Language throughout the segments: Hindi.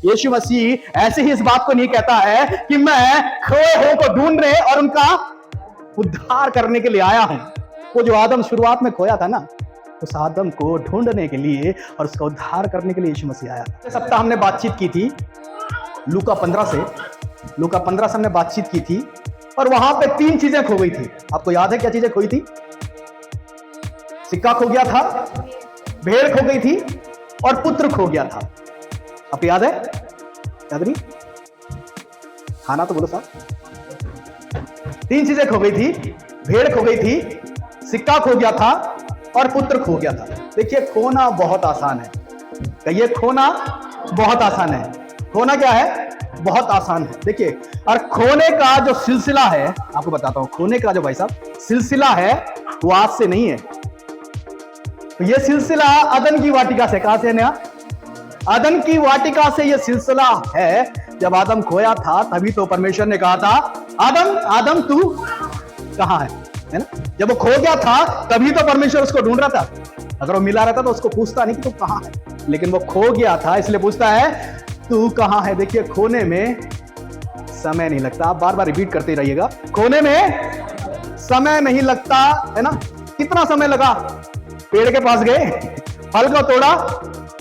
यीशु मसीह ऐसे ही इस बात को नहीं कहता है कि मैं खोए हुओं को ढूंढने और उनका उद्धार करने के लिए आया हूं। वो जो आदम शुरुआत में खोया था ना, उस आदम को ढूंढने के लिए और उसका उद्धार करने के लिए यीशु मसीह आया। इस सप्ताह हमने बातचीत की थी लूका 15 से हमने बातचीत की थी, और वहां पे 3 चीजें खो गई थी। आपको याद है क्या चीजें खोई थी? सिक्का खो गया था, भेड़ खो गई थी, और पुत्र खो गया था। आपको याद है? याद नहीं? खाना तो बोलो साहब। 3 चीजें खो गई थी, भेड़ खो गई थी, सिक्का खो गया था, और पुत्र खो गया था। देखिए, खोना बहुत आसान है। कहिए, खोना बहुत आसान है। खोना क्या है? बहुत आसान है। देखिए, और खोने का जो सिलसिला है, आपको बताता हूं, खोने का जो भाई साहब सिलसिला है वो आज से नहीं है। तो ये सिलसिला अदन की वाटिका से, कहां से नया? अदन की वाटिका से ये सिलसिला है। जब आदम खोया था तभी तो परमेश्वर ने कहा था, आदम आदम तू कहां है ना? जब वो खो गया था तभी तो परमेश्वर उसको ढूंढ रहा था। अगर वो मिला रहता तो उसको पूछता नहीं कि तू कहां है, लेकिन वो खो गया था इसलिए पूछता है तू कहां है। देखिए, खोने में समय नहीं लगता। आप बार बार रिपीट करते रहिएगा, खोने में समय नहीं लगता, है ना? कितना समय लगा? पेड़ के पास गए, फल को तोड़ा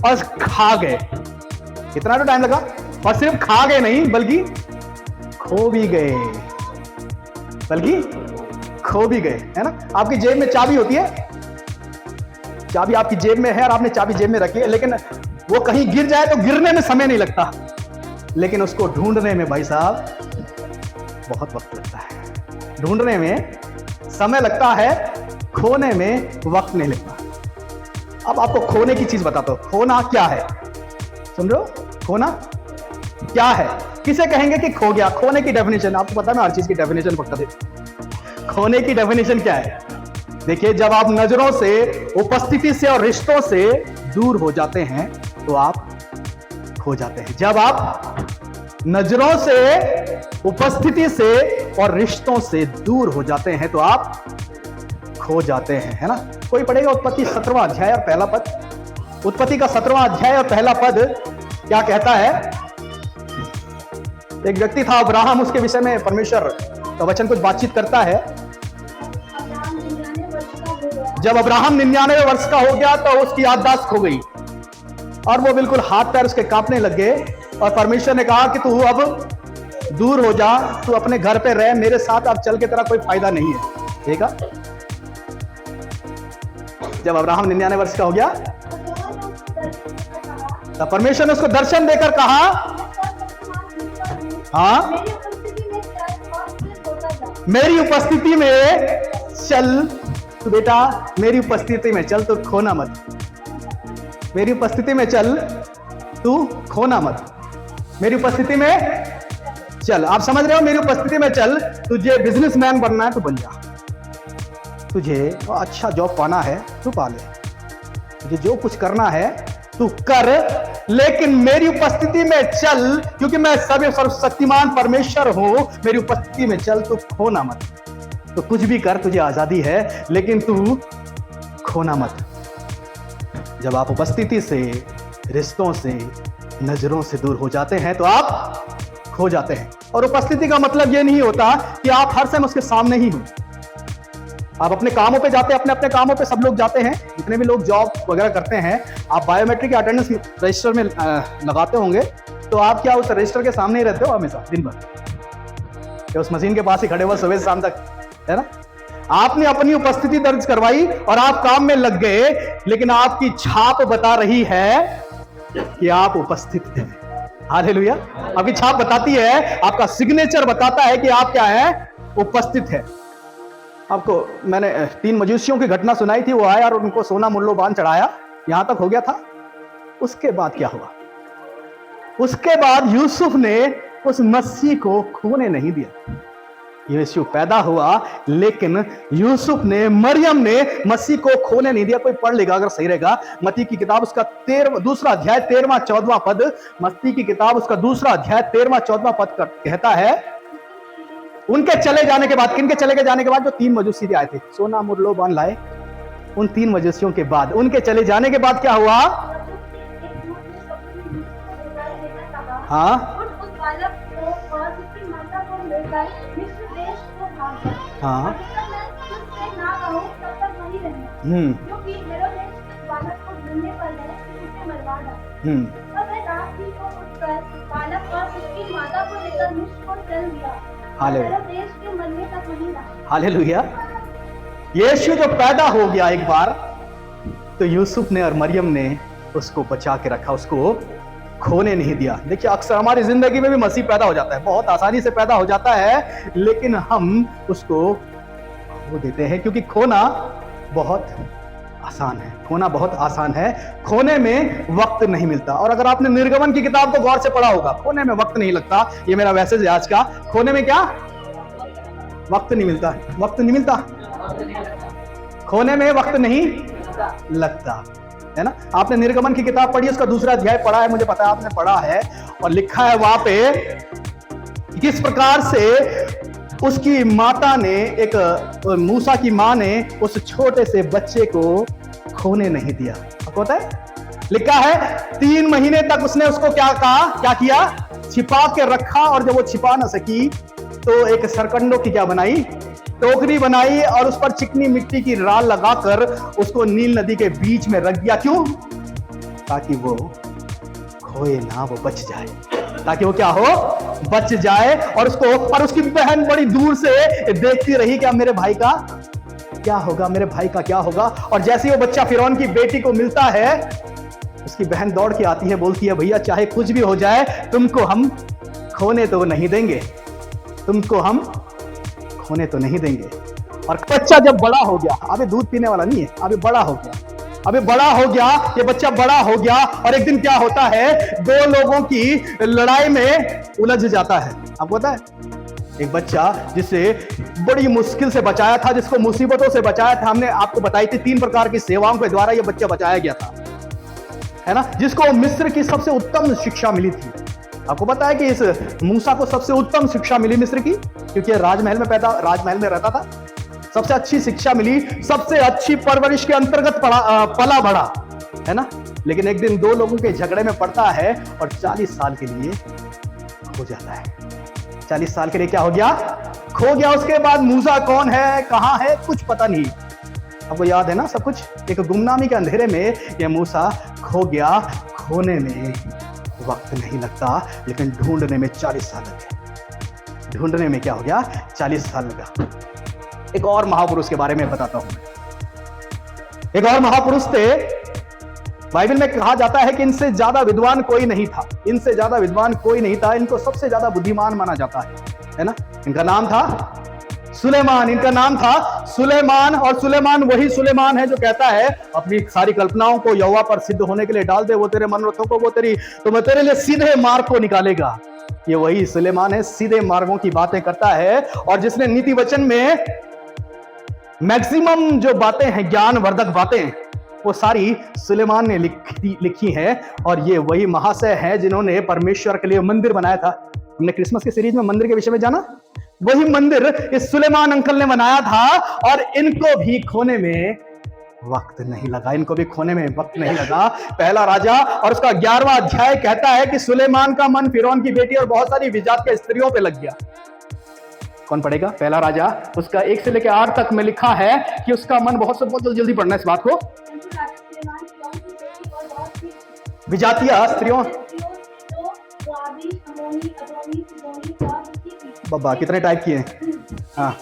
और खा गए। कितना तो टाइम लगा? और सिर्फ खा गए नहीं, बल्कि खो भी गए, है ना? आपकी जेब में चाबी होती है, चाबी आपकी जेब में है और आपने चाबी जेब में रखी है, लेकिन वो कहीं गिर जाए तो गिरने में समय नहीं लगता, लेकिन उसको ढूंढने में भाई साहब बहुत वक्त लगता है। ढूंढने में समय लगता है, खोने में वक्त नहीं लगता। अब आपको खोने की चीज बताता हूं। खोना क्या है? सुन रहे हो? खोना क्या है? किसे कहेंगे कि खो गया? खोने की डेफिनेशन आपको पता है, मैं हर चीज की डेफिनेशन पक्का देता। खोने की डेफिनेशन क्या है? देखिए, जब आप नजरों से, उपस्थिति से और रिश्तों से दूर हो जाते हैं तो आप खो जाते हैं। जब आप नजरों से, उपस्थिति से और रिश्तों से दूर हो जाते हैं तो आप खो जाते हैं, है ना? कोई पढ़ेगा उत्पत्ति 17वां अध्याय और पहला पद। उत्पत्ति का 17वां अध्याय और पहला पद क्या कहता है? एक व्यक्ति था अब्राहम, उसके विषय में परमेश्वर का वचन कुछ बातचीत करता है। जब अब्राहम 99 वर्ष का हो गया तो उसकी याददाश्त खो गई और वो बिल्कुल हाथ पैर उसके कांपने लग गए, और परमेश्वर ने कहा कि तू अब दूर हो जा, तू अपने घर पे रह, मेरे साथ अब चल के तेरा कोई फायदा नहीं है। ठीक है? जब अब्राहम 99 वर्ष का हो गया तो परमेश्वर ने उसको दर्शन देकर कहा, हाँ, मेरी उपस्थिति में चल तू बेटा, मेरी उपस्थिति में चल, तू खोना मत। मेरी उपस्थिति में चल, तू खोना मत। मेरी उपस्थिति में चल। आप समझ रहे हो? मेरी उपस्थिति में चल। तुझे बिजनेसमैन बनना है तो बन जा, तुझे अच्छा जॉब पाना है तू पा ले, तुझे जो कुछ करना है तू कर, लेकिन मेरी उपस्थिति में चल, क्योंकि मैं सर्वशक्तिमान परमेश्वर हूं। मेरी उपस्थिति में चल, तू खोना मत। तो कुछ भी कर, तुझे आजादी है, लेकिन तू खोना मत। जब आप उपस्थिति से, रिश्तों से, नजरों से दूर हो जाते हैं तो आप खो जाते हैं। और उपस्थिति का मतलब यह नहीं होता कि आप हर समय उसके सामने ही हो। आप अपने कामों पे जाते हैं, अपने अपने कामों पे सब लोग जाते हैं, जितने भी लोग जॉब वगैरह करते हैं। आप बायोमेट्रिक अटेंडेंस रजिस्टर में लगाते होंगे, तो आप क्या उस रजिस्टर के सामने ही रहते हो हमेशा, दिन भर? क्या उस मशीन के पास ही खड़े हुए सुबह से शाम तक, है ना? आपने अपनी उपस्थिति दर्ज करवाई और आप काम में लग गए, लेकिन आपकी छाप बता रही है कि आप उपस्थित हैं। हालेलुया! आपकी छाप बताती है, आपका सिग्नेचर बताता है कि आप क्या है? उपस्थित है। आपको मैंने 3 मजूसियों की घटना सुनाई थी। वो आया और उनको सोना मूल्यवान चढ़ाया, यहां तक हो गया था। उसके बाद क्या हुआ? उसके बाद यूसुफ ने उस मसीह को खोने नहीं दिया। यीशु पैदा हुआ, लेकिन यूसुफ ने, मरियम ने मसीह को खोने नहीं दिया। कोई पढ़ लेगा अगर सही रहेगा, मत्ती की किताब उसका 2 अध्याय 13वां 14वां पद। मत्ती की किताब उसका 2 अध्याय 13वां 14वां पद कहता है, उनके चले जाने के बाद, किनके चले जाने के बाद? जो 3 मजूसी आए थे, सोना मूल्यवान लाए। उन 3 मजूसियों के बाद, उनके चले जाने के बाद क्या हुआ? हाँ उस बालक को और उसकी माता को लेकर मिस्र देश को भाग गए। हाँ और जब तक मैं तुझसे ना कहूँ तब तक वहीं रहना, क्योंकि हेरोदेस उस बालक को ढूंढने पर है कि उसे मरवा डाले। तब मैं रात ही को उठकर बालक और उसकी माता को लेकर मिस्र को चल दिया और हेरोदेस के मरने तक वहीं रहा। हालेलुया। यीशु जो पैदा हो गया एक बार, तो यूसुफ ने और मरियम ने उसको बचा के रखा, उसको खोने नहीं दिया। देखिए अक्सर हमारी जिंदगी में भी मसीह पैदा हो जाता है, बहुत आसानी से पैदा हो जाता है, लेकिन हम उसको खो देते हैं, क्योंकि खोना बहुत आसान है। खोना बहुत आसान है, खोने में वक्त नहीं मिलता। और अगर आपने निर्गमन की किताब को गौर से पढ़ा होगा, खोने में वक्त नहीं लगता, ये मेरा मैसेज है आज का। खोने में क्या वक्त नहीं मिलता, वक्त नहीं मिलता, खोने में वक्त नहीं लगता, है ना। आपने निर्गमन की किताब पढ़ी, उसका दूसरा अध्याय पढ़ा है, मुझे पता है आपने पढ़ा है, और लिखा है वहां पे किस प्रकार से उसकी माता ने, एक मूसा की मां ने उस छोटे से बच्चे को खोने नहीं दिया। आपको पता है, लिखा है 3 महीने तक उसने उसको क्या कहा, क्या किया, छिपा के रखा। और जब वो छिपा ना सकी तो एक सरकंडों की क्या बनाई, टोकरी बनाई, और उस पर चिकनी मिट्टी की राल लगाकर उसको नील नदी के बीच में रख दिया। क्यों? ताकि वो खोए ना, वो बच जाए, ताकि वो क्या हो, बच जाए। और उसकी बहन बड़ी दूर से देखती रही, क्या मेरे भाई का क्या होगा, मेरे भाई का क्या होगा। और जैसे ही वो बच्चा फिरौन की बेटी को मिलता है, उसकी बहन दौड़ के आती है, बोलती है भैया चाहे कुछ भी हो जाए, तुमको हम खोने तो नहीं देंगे, तुमको हम खोने तो नहीं देंगे। और बच्चा जब बड़ा हो गया, अभी दूध पीने वाला नहीं है, अभी बड़ा हो गया, अभी बड़ा हो गया, ये बच्चा बड़ा हो गया, और एक दिन क्या होता है, 2 लोगों की लड़ाई में उलझ जाता है। आपको पता है, एक बच्चा जिसे बड़ी मुश्किल से बचाया था, जिसको मुसीबतों से बचाया था, हमने आपको बताई थी 3 प्रकार की सेवाओं के द्वारा ये बच्चा बचाया गया था, है ना, जिसको मिस्र की सबसे उत्तम शिक्षा मिली थी। आपको पता है कि इस मूसा को सबसे उत्तम शिक्षा मिली मिस्र की, क्योंकि राजमहल में रहता था, सबसे अच्छी शिक्षा मिली, सबसे अच्छी परवरिश के अंतर्गत पला बड़ा, है ना। लेकिन एक दिन 2 लोगों के झगड़े में पड़ता है और 40 साल के लिए खो जाता है। 40 साल के लिए क्या हो गया, खो गया। उसके बाद मूसा कौन है, कहां है, कुछ पता नहीं। आपको याद है ना सब कुछ, एक गुमनामी के अंधेरे में यह मूसा खो गया। खोने में वक्त नहीं लगता, लेकिन ढूंढने में 40 साल लगे। ढूंढने में क्या हो गया, 40 साल लगा। एक और महापुरुष के बारे में बताता हूं। एक और महापुरुष थे, बाइबल में कहा जाता है कि इनसे ज्यादा विद्वान कोई नहीं था, इनसे ज्यादा विद्वान कोई नहीं था, इनको सबसे ज्यादा बुद्धिमान माना जाता है ना। इनका नाम था सुलेमान, इनका नाम था सुलेमान। और सुलेमान वही सुलेमान है जो कहता है अपनी सारी कल्पनाओं को यहोवा पर सिद्ध होने के लिए डाल दे, वो तेरे मनोरथों को, तो मैं तेरे लिए सीधे मार्ग को निकालेगा। ये वही सुलेमान है, सीधे मार्गों की बातें करता है, और जिसने नीति वचन में मैक्सिमम जो बातें हैं, ज्ञानवर्धक बातें, वो सारी सुलेमान ने लिखी हैं। और ये वही महाशय हैं जिन्होंने परमेश्वर के लिए मंदिर बनाया था। हमने क्रिसमस की सीरीज में मंदिर के विषय में जाना, वही मंदिर इस सुलेमान अंकल ने बनाया था। और इनको भी खोने में वक्त नहीं लगा, इनको भी खोने में वक्त नहीं लगा। पहला राजा और उसका 11वां अध्याय कहता है कि सुलेमान का मन फिरौन की बेटी और बहुत सारी विजात के स्त्रियों पे लग गया। कौन पढ़ेगा? पहला राजा उसका 1 से लेकर 8 तक में लिखा है कि उसका मन बहुत जल्दी पढ़ना इस बात को। विजातिया स्त्रियों, बाबा कितने टाइप किए हैं। हाँ,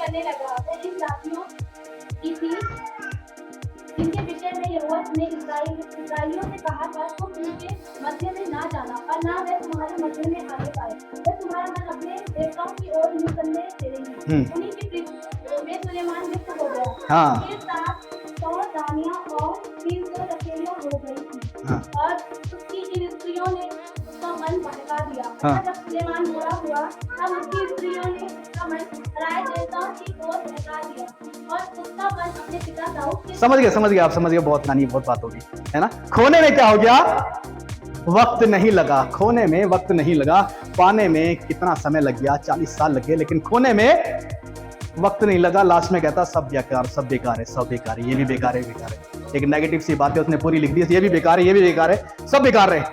इनके विषय में यहोवा ने इस्राएलियों से कहा था, तुम उनके मध्य में ना जाना और ना वे तुम्हारे मध्य में आने पाए। वे तुम्हारा मन अपने देवताओं की ओर निसंदेह फेरेंगे। उन्हीं की पृथ्वी में सुलेमान लिप्त हो गया। हाँ, उसके साथ 100 रानियां और 300 रखेलियां हो गई थी। हाँ, और उसकी इन स्त्रियों ने उसका मन भटका दिया। हाँ, जब सुलेमान बुरा हुआ तब उसकी स्त्रियों ने उसका मन राय देवताओं की ओर भटका दिया और उसका मन अपने पिता दाऊद के। समझ गए आप, समझ गए। बहुत नानी, बहुत बात होगी, है ना। खोने में क्या हो गया, वक्त नहीं लगा। खोने में वक्त नहीं लगा, पाने में कितना समय लग गया, 40 साल लगे, लेकिन खोने में वक्त नहीं लगा। लास्ट में कहता सब बेकार, सब बेकार है, सब बेकार है, ये भी बेकार है, बेकार है। एक नेगेटिव सी बात है उसने पूरी लिख दी, ये भी बेकार है, ये भी बेकार है, सब बेकार है।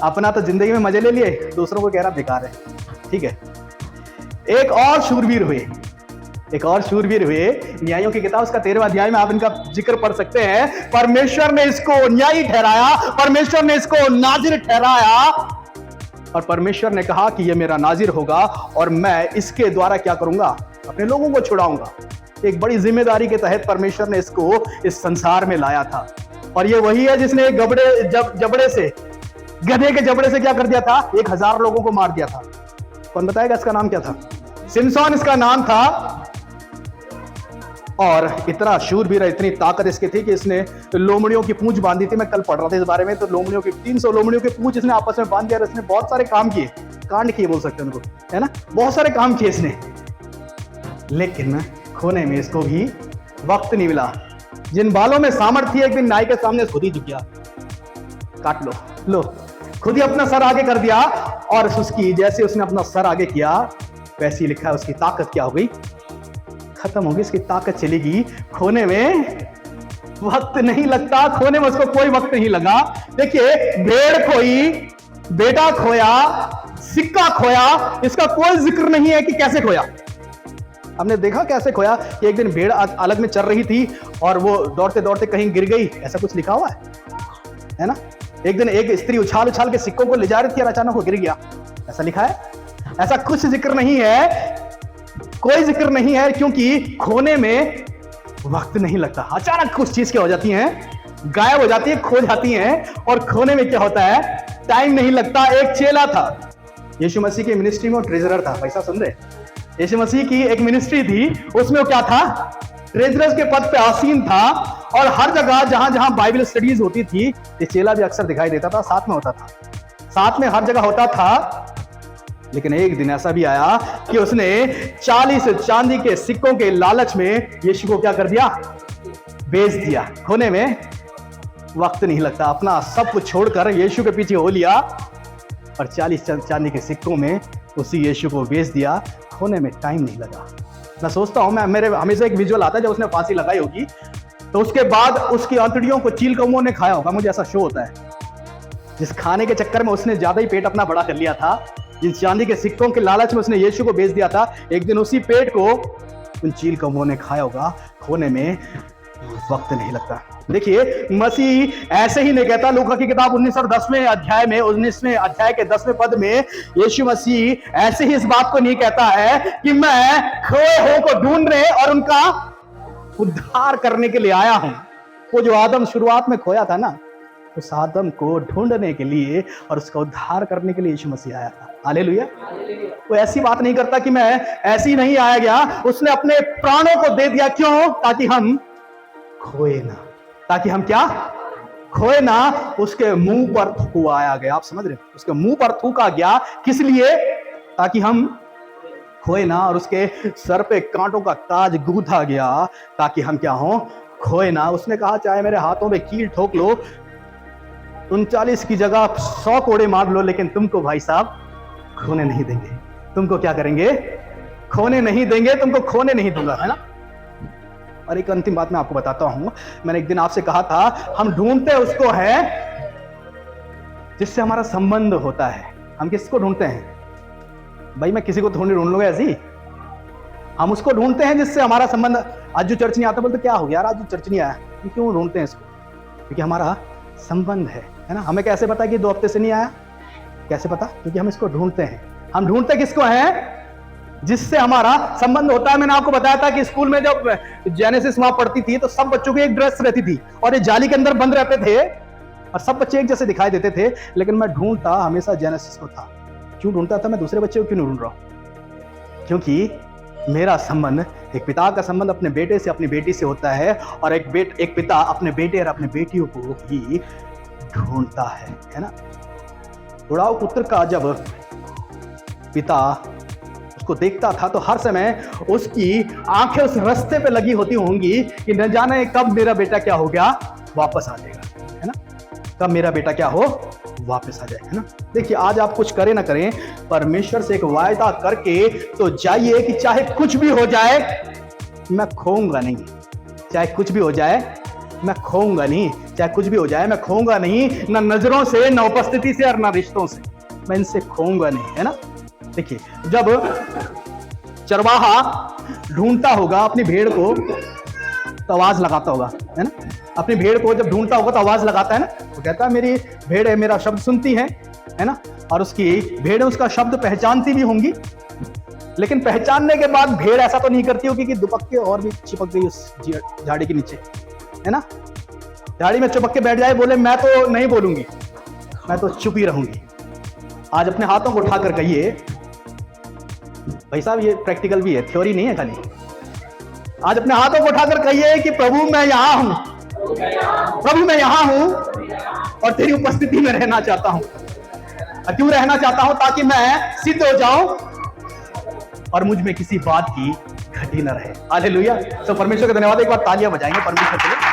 अपना तो जिंदगी में मजे ले लिए, दूसरों को कह रहा बेकार है। ठीक है, एक और शूरवीर हुए, न्यायों की किताब उसका 13वां अध्याय में आप इनका जिक्र पढ़ सकते हैं। परमेश्वर ने इसको न्यायी ठहराया, परमेश्वर ने इसको नाजिर ठहराया, और परमेश्वर ने कहा कि ये मेरा नाजिर होगा और मैं इसके द्वारा क्या करूंगा, अपने लोगों को छुड़ाऊंगा। एक बड़ी जिम्मेदारी के तहत परमेश्वर ने इसको इस संसार में लाया था। और ये वही है जिसने जबड़े से, गधे के जबड़े से क्या कर दिया था, 1000 लोगों को मार दिया था। कौन बताएगा इसका नाम क्या था? सिमसोन इसका नाम था। और इतना शूरवीर, इतनी ताकत इसकी थी कि इसने लोमड़ियों की पूंछ बांधी थी। मैं कल पढ़ रहा था इस बारे में, तो लोमड़ियों की 300 लोमड़ियों की पूंछ इसने आपस में बांध दिया और इसने बहुत सारे काम किए, कांड किए बोल सकते हैं उनको, है ना, बहुत सारे काम किए इसने। लेकिन खोने में इसको भी वक्त नहीं मिला। जिन बालों में सामर्थ्य थी, एक दिन नाई के सामने खुद ही झुक गया, काट लो, खुद ही अपना सर आगे कर दिया। और उसकी जैसे उसने अपना सर आगे किया, वैसे ही लिखा है उसकी ताकत क्या हो गई, खत्म होगी, इसकी ताकत चलेगी। खोने में वक्त नहीं लगता, खोने में उसको कोई वक्त नहीं लगा। देखिए, भेड़ खोई, बेटा खोया, सिक्का खोया, इसका कोई जिक्र नहीं है कि कैसे खोया। हमने देखा कैसे खोया कि एक दिन भेड़ अलग में चल रही थी और वो दौड़ते दौड़ते कहीं गिर गई, ऐसा कुछ लिखा हुआ है ना। एक दिन एक स्त्री उछाल उछाल के सिक्कों को ले जा रही थी और अचानक वो गिर गया, ऐसा लिखा है? ऐसा कुछ जिक्र नहीं है, कोई जिक्र नहीं है, क्योंकि खोने में वक्त नहीं लगता। अचानक कुछ चीज क्या हो जाती है, गायब हो जाती है, खो जाती है। और खोने में क्या होता है, टाइम नहीं लगता। एक चेला था, यीशु मसीह की मिनिस्ट्री में ट्रेजरर था। पैसा सुन रहे, यीशु मसीह की एक मिनिस्ट्री थी, उसमें वो क्या था, ट्रेजरर के पद पे आसीन था। और हर जगह जहां जहां बाइबल स्टडीज होती थी, ये चेला भी अक्सर दिखाई देता था, साथ में होता था, साथ में हर जगह होता था। लेकिन एक दिन ऐसा भी आया कि उसने 40 चांदी के सिक्कों के लालच में यीशु को क्या कर दिया, बेच दिया। खोने में वक्त नहीं लगता, अपना सब कुछ छोड़कर यीशु के पीछे हो लिया और 40 चांदी के सिक्कों में उसी यीशु को बेच दिया। खोने में टाइम नहीं लगा। मैं सोचता हूं, मेरे हमेशा एक विजुअल आता है, जब उसने फांसी लगाई होगी तो उसके बाद उसकी आंतड़ियों को चील कौओं ने खाया होगा। मुझे ऐसा शो होता है, जिस खाने के चक्कर में उसने ज्यादा ही पेट अपना बड़ा कर लिया था, जिन चांदी के सिक्कों के लालच में उसने यीशु को बेच दिया था, एक दिन उसी पेट को उन चील कौओं ने खाया होगा। खोने में वक्त नहीं लगता। देखिए, मसीह ऐसे ही नहीं कहता। लूका की किताब 19 अध्याय में 19वें अध्याय के 10वें पद में यीशु मसीह ऐसे ही इस बात को नहीं कहता है कि मैं खोए हुओं को ढूंढने और उनका उद्धार करने के लिए आया हूं। वो जो आदम शुरुआत में खोया था ना, उस आदम को ढूंढने के लिए और उसका उद्धार करने के लिए यीशु मसीह आया था। हालेलुया। वो ऐसी बात नहीं करता कि मैं ऐसे ही नहीं आया गया, उसने अपने प्राणों को दे दिया। क्यों? ताकि हम खोए ना, ताकि हम क्या खोए ना। उसके मुंह पर थूका गया, आप समझ रहे हैं, उसके मुंह पर थूका गया, किस लिए? ताकि हम खोए ना। और उसके सर पे कांटों का ताज गूंथा गया ताकि हम क्या हो, खोए ना। उसने कहा चाहे मेरे हाथों में कील ठोक लो, 39 की जगह 100 कोड़े मार लो, लेकिन तुमको भाई साहब खोने नहीं देंगे। तुमको क्या करेंगे? खोने नहीं देंगे, तुमको खोने नहीं दूंगा, है ना। और एक अंतिम बात मैं आपको बताता हूं। मैंने एक दिन आपसे कहा था, हम ढूंढते उसको है जिससे हमारा संबंध होता है। हम किसको ढूंढते हैं भाई? मैं किसी को थोड़ी ढूंढ लूंगा ऐसी। हम उसको ढूंढते हैं जिससे हमारा संबंध। आज जो चर्च नहीं आता, बोलते क्या हो गया यार, आज जो चर्च नहीं आया। हम क्यों ढूंढते हैं इसको? क्योंकि हमारा संबंध है ना। हमें कैसे पता कि 2 हफ्ते से नहीं आया? कैसे पता? क्योंकि हम इसको ढूंढते हैं। हम ढूंढते किसको हैं? जिससे हमारा संबंध होता है। मैंने आपको बताया था कि स्कूल में जब जेनेसिस वहां पढ़ती थी तो सब बच्चों की एक ड्रेस रहती थी और ये जाली के अंदर बंद रहते थे और सब बच्चे एक जैसे दिखाई देते थे। लेकिन मैं ढूंढता हमेशा जेनेसिस को था। क्यों ढूंढता था? मैं दूसरे बच्चे को क्यों नहीं ढूंढ रहा हूं? क्योंकि मेरा संबंध, एक पिता का संबंध अपने बेटे से अपनी बेटी से होता है, और एक पिता अपने बेटे और अपने बेटियों को ही ढूंढता है ना। उड़ाऊ पुत्र का जब पिता उसको देखता था तो हर समय उसकी आंखें उस रास्ते पे लगी होती होंगी कि न जाने कब मेरा बेटा क्या हो गया, वापस आ जाएगा, है ना। कब मेरा बेटा क्या हो, वापस आ जाएगा, है ना। देखिए, आज आप कुछ करें ना करें, परमेश्वर से एक वायदा करके तो जाइए कि चाहे कुछ भी हो जाए मैं खोऊंगा नहीं। चाहे कुछ भी हो जाए मैं खोऊंगा नहीं, चाहे कुछ भी हो जाए, मैं खोऊंगा नहीं, ना नजरों से, ना उपस्थिति से और ना रिश्तों से, मैं इनसे खोऊंगा नहीं, है ना। देखिए, जब चरवाहा ढूंढता होगा अपनी भेड़ को तो आवाज लगाता होगा, है ना। अपनी भेड़ को जब ढूंढता होगा तो आवाज लगाता है ना, तो कहता है मेरी भेड़ है, मेरा शब्द सुनती है ना। और उसकी भेड़ उसका शब्द पहचानती भी होंगी, लेकिन पहचानने के बाद भेड़ ऐसा तो नहीं करती होगी कि दुपक्के और भी चिपक गई उस झाड़ी के नीचे, है ना। झाड़ी में चिपक के बैठ जाए, बोले मैं तो नहीं बोलूंगी, मैं तो चुप ही रहूंगी। आज अपने हाथों को उठाकर कहिए, भाई साहब ये प्रैक्टिकल भी है, थ्योरी नहीं है खाली। आज अपने हाथों को उठाकर कहिए कि प्रभु मैं यहां हूं, प्रभु मैं यहां हूं और तेरी उपस्थिति में रहना चाहता हूं। क्यों रहना चाहता हूं? ताकि मैं सिद्ध हो जाऊं और मुझ में किसी बात की घटी न रहे। हालेलुया। तो परमेश्वर का धन्यवाद, एक बार तालियां बजाएंगे परमेश्वर के लिए।